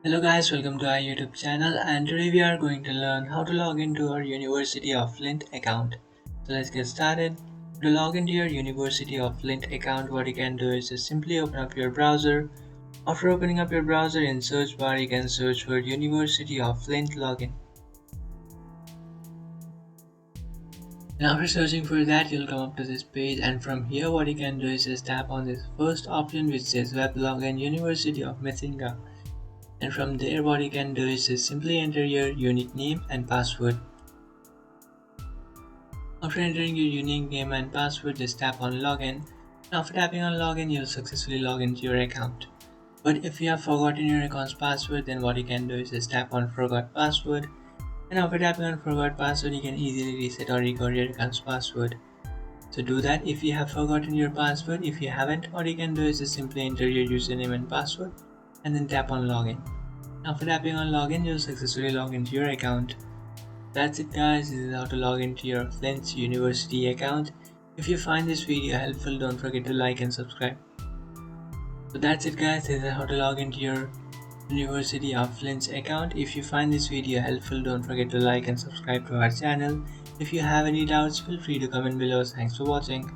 Hello guys, welcome to our YouTube channel, and today we are going to learn how to log into our University of Flint account. So let's get started. To log into your University of Flint account, what you can do is just simply open up your browser. After opening up your browser, in search bar you can search for University of Flint login. And after searching for that, you'll come up to this page, and from here what you can do is just tap on this first option which says web login University of Messinga. And from there what you can do is just simply enter your unique name and password. After entering your unique name and password, just tap on login. And after tapping on login, you'll successfully log into your account. But if you have forgotten your account's password, then what you can do is just tap on forgot password. And after tapping on forgot password, you can easily reset or recover your account's password. So do that if you have forgotten your password. If you haven't, what you can do is just simply enter your username and password and then tap on login. After tapping on login, you'll successfully log into your account. That's it guys, this is how to log into your Flint University account. If you find this video helpful, don't forget to like and subscribe. So that's it guys, this is how to log into your University of Flint's account. If you find this video helpful, don't forget to like and subscribe to our channel. If you have any doubts, feel free to comment below. Thanks for watching.